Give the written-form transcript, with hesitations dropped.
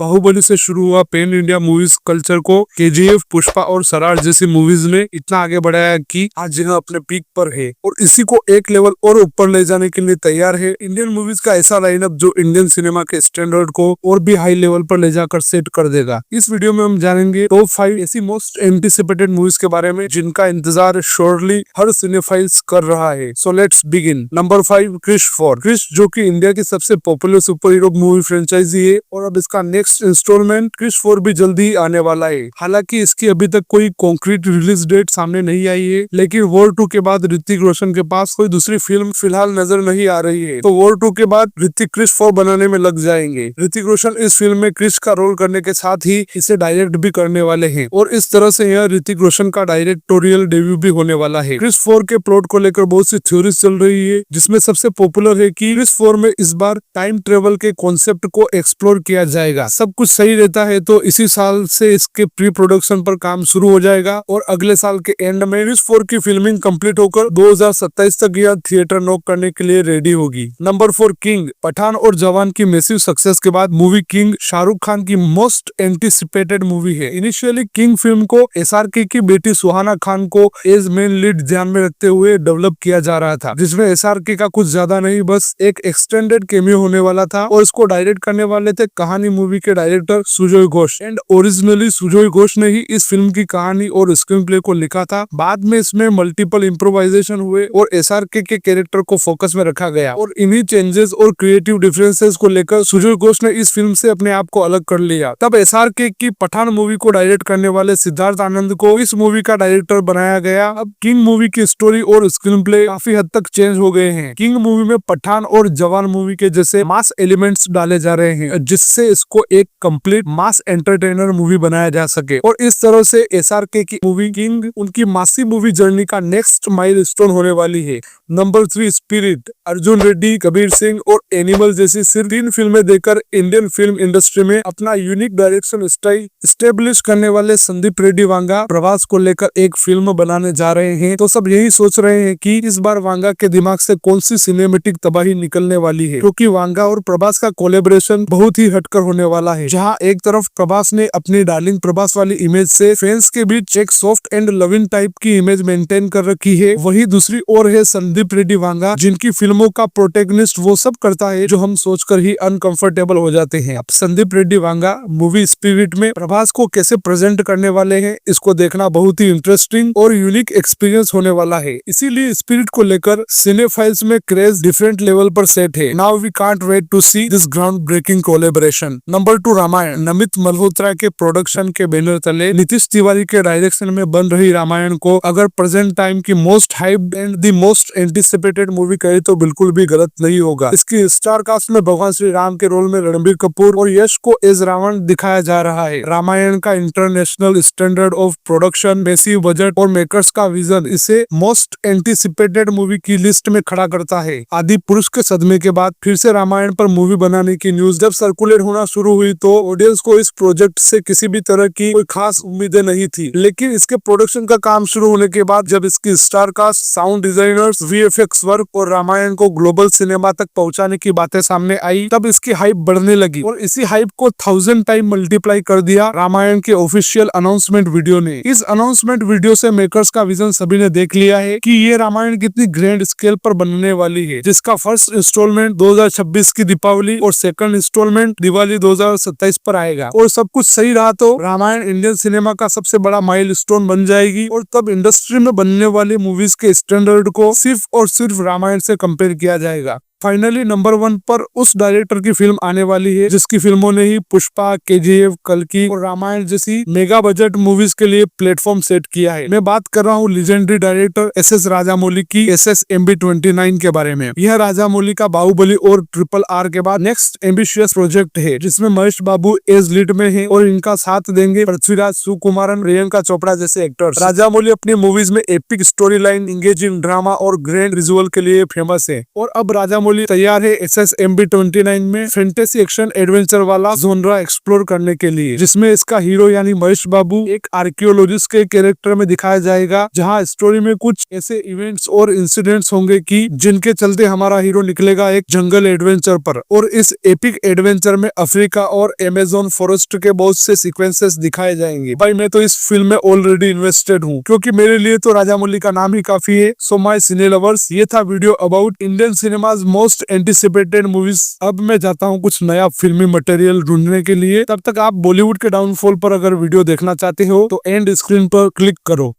बाहुबली से शुरू हुआ पैन इंडिया मूवीज कल्चर को केजीएफ, पुष्पा और सरार जैसी मूवीज ने इतना आगे बढ़ाया कि आज यह अपने पीक पर है और इसी को एक लेवल और ऊपर ले जाने के लिए तैयार है। इंडियन मूवीज का ऐसा लाइनअप जो इंडियन सिनेमा के स्टैंडर्ड को और भी हाई लेवल पर ले जाकर सेट कर देगा। इस वीडियो में हम जानेंगे टॉप 5 ऐसी मोस्ट एंटिसिपेटेड मूवीज के बारे में जिनका इंतजार श्योरली हर सिनेफाइल्स कर रहा है। So let's begin. Number 5, Krrish 4। Krrish जो कि इंडिया की सबसे popular super hero movie franchise है और अब इसका नेक्स्ट इंस्टॉलमेंट क्रिश 4 भी जल्दी आने वाला है। हालांकि इसकी अभी तक कोई कॉन्क्रीट रिलीज डेट सामने नहीं आई है, लेकिन वॉर 2 के बाद ऋतिक रोशन के पास कोई दूसरी फिल्म फिलहाल नजर नहीं आ रही है, तो वॉर 2 के बाद ऋतिक क्रिश 4 बनाने में लग जाएंगे। ऋतिक रोशन इस फिल्म में क्रिश का रोल करने के साथ ही इसे डायरेक्ट भी करने वाले हैं और इस तरह से यह ऋतिक रोशन का डायरेक्टोरियल डेब्यू भी होने वाला है। क्रिश 4 के प्लॉट को लेकर बहुत सी थ्योरीज चल रही है, जिसमें सबसे पॉपुलर है कि क्रिश 4 में इस बार टाइम ट्रेवल के कॉन्सेप्ट को एक्सप्लोर किया जाएगा। सब कुछ सही रहता है तो इसी साल से इसके प्री प्रोडक्शन पर काम शुरू हो जाएगा और अगले साल के एंड में क्रिश 4 की फिल्मिंग कंप्लीट होकर 2027 तक यह थिएटर नॉक करने के लिए रेडी होगी। Number 4, king. पठान और जवान की मैसिव सक्सेस के बाद मूवी किंग शाहरुख खान की मोस्ट एंटिसिपेटेड मूवी है। इनिशियली किंग फिल्म को एसआरके की बेटी सुहाना खान को एज मेन लीड ध्यान में रखते हुए डेवलप किया जा रहा था, जिसमें एसआरके का कुछ ज्यादा नहीं बस एक एक्सटेंडेड कैमियो होने वाला था और इसको डायरेक्ट करने वाले थे कहानी मूवी के director Sujoy Ghosh. And originally Sujoy Ghosh ने ही इस फिल्म की कहानी और स्क्रीन प्ले को लिखा था। बाद में इसमें मल्टीपल इम्प्रोवाइजेशन हुए और एसआरके के कैरेक्टर को फोकस में रखा गया और इन्हीं चेंजेस और क्रिएटिव डिफरेंसेस को लेकर सुजोय घोष ने इस फिल्म से अपने आप को अलग कर लिया। तब एसआरके की पठान मूवी को डायरेक्ट करने वाले सिद्धार्थ आनंद को इस मूवी का डायरेक्टर बनाया गया। अब किंग मूवी की स्टोरी और स्क्रीन प्ले काफी हद तक चेंज हो गए हैं। किंग मूवी में पठान और जवान मूवी के जैसे मास एलिमेंट्स डाले जा रहे हैं, जिससे इसको एक कंप्लीट मास एंटरटेनर मूवी बनाया जा सके और इस तरह से एसआरके की मूवी किंग उनकी मासी मूवी जर्नी का नेक्स्ट माइलस्टोन होने वाली है। Number 3, Spirit. अर्जुन रेड्डी, कबीर सिंह और एनिमल जैसी सिर्फ 3 फिल्में देकर इंडियन फिल्म इंडस्ट्री में अपना यूनिक डायरेक्शन स्टाइल स्टेब्लिश करने वाले संदीप रेड्डी वांगा प्रभास को लेकर एक फिल्म बनाने जा रहे हैं, तो सब यही सोच रहे हैं कि इस बार वांगा के दिमाग से कौन सी सिनेमेटिक तबाही निकलने वाली है, क्योंकि वांगा और प्रभास का कोलैबोरेशन बहुत ही हटकर होने वाला है। जहां एक तरफ प्रभास ने अपनी डार्लिंग प्रभास वाली इमेज से फैंस के बीच एक सॉफ्ट एंड लविंग टाइप की इमेज मेंटेन कर रखी है, वहीं दूसरी ओर है संदीप रेड्डी वांगा, जिनकी फिल्मों का प्रोटैगनिस्ट वो सब करता है जो हम सोचकर ही अनकंफर्टेबल हो जाते हैं। अब संदीप रेड्डी वांगा मूवी स्पिरिट में प्रभास को कैसे प्रेजेंट करने वाले हैं, इसको देखना बहुत ही इंटरेस्टिंग और यूनिक एक्सपीरियंस होने वाला है। इसीलिए स्पिरिट को लेकर सिनेफाइल्स में क्रेज डिफरेंट लेवल पर सेट है। Now we can't wait to see this ground breaking collaboration. Number 2, Ramayana. Namit Malhotra के प्रोडक्शन के बैनर तले नीतीश तिवारी के डायरेक्शन में बन रही रामायण को अगर प्रेजेंट टाइम की most hyped and the most anticipated movie कहे तो बिल्कुल भी गलत नहीं होगा। इसकी स्टार कास्ट में भगवान श्री राम के रोल में रणबीर कपूर और यश को एज रावण दिखाया जा रहा है। रामायण का international standard of production, massive budget और मेकर्स का विजन इसे मोस्ट एंटिसिपेटेड मूवी की लिस्ट में खड़ा करता है। आदि पुरुष के सदमे के बाद फिर से रामायण पर मूवी बनाने की न्यूज जब सर्कुलेट होना शुरू हुई तो ऑडियंस को इस प्रोजेक्ट से किसी भी तरह की कोई खास उम्मीदें नहीं थी, लेकिन इसके प्रोडक्शन का काम शुरू होने के बाद जब इसकी star cast, sound designers, VFX work और रामायण को ग्लोबल सिनेमा तक पहुंचाने की बातें सामने आई, तब इसकी हाइप बढ़ने लगी और इसी हाइप को 1000 टाइम मल्टीप्लाई कर दिया रामायण के ऑफिशियल अनाउंसमेंट वीडियो ने। इस अनाउंसमेंट वीडियो से मेकर्स का विजन सभी ने देख लिया है कि ये रामायण कितनी ग्रैंड स्केल पर बनने वाली है, जिसका फर्स्ट इंस्टॉलमेंट 2026 की दीपावली और सेकंड इंस्टॉलमेंट दिवाली 2027 पर आएगा और सब कुछ सही रहा तो रामायण इंडियन सिनेमा का सबसे बड़ा माइलस्टोन बन जाएगी और तब इंडस्ट्री में बनने वाली मूवीज के स्टैंडर्ड को सिर्फ और सिर्फ रामायण से कंपेयर किया जाएगा। फाइनली नंबर 1 पर उस डायरेक्टर की फिल्म आने वाली है जिसकी फिल्मों ने ही पुष्पा, केजीएफ, कल्कि और रामायण जैसी मेगा बजट मूवीज के लिए प्लेटफॉर्म सेट किया है। मैं बात कर रहा हूँ लेजेंडरी डायरेक्टर एसएस राजामौली की SSMB29 के बारे में। यह राजामौली का बाहुबली और RRR के बाद नेक्स्ट एम्बिशियस प्रोजेक्ट है, जिसमें महेश बाबू एज लीड में है और इनका साथ देंगे पृथ्वीराज सुकुमारन, प्रियंका चोपड़ा जैसे एक्टर्स। राजामौली अपनी मूवीज में epic story line, engaging drama और ग्रैंड विजुअल के लिए फेमस है और अब राजामौली राजामौली तैयार है SSMB-29 में फैंटेसी एक्शन एडवेंचर वाला जोनरा एक्सप्लोर करने के लिए, जिसमें इसका हीरो यानी महेश बाबू एक आर्कियोलॉजिस्ट के कैरेक्टर में दिखाया जाएगा, जहां स्टोरी में कुछ ऐसे इवेंट्स और इंसिडेंट्स होंगे कि जिनके चलते हमारा हीरो निकलेगा एक जंगल एडवेंचर पर। और इस एपिक एडवेंचर में अफ्रीका और अमेज़न फॉरेस्ट के बहुत से सीक्वेंसेस दिखाए जाएंगे। भाई मैं तो इस फिल्म में ऑलरेडी इन्वेस्टेड हूँ, क्योंकि मेरे लिए तो राजामौली का नाम ही काफी है। सो माय सिने लवर्स, ये था video about Indian cinemas most anticipated movies. अब मैं जाता हूँ कुछ नया फिल्मी मटेरियल ढूंढने के लिए। तब तक आप बॉलीवुड के डाउनफॉल पर अगर वीडियो देखना चाहते हो तो एंड स्क्रीन पर क्लिक करो।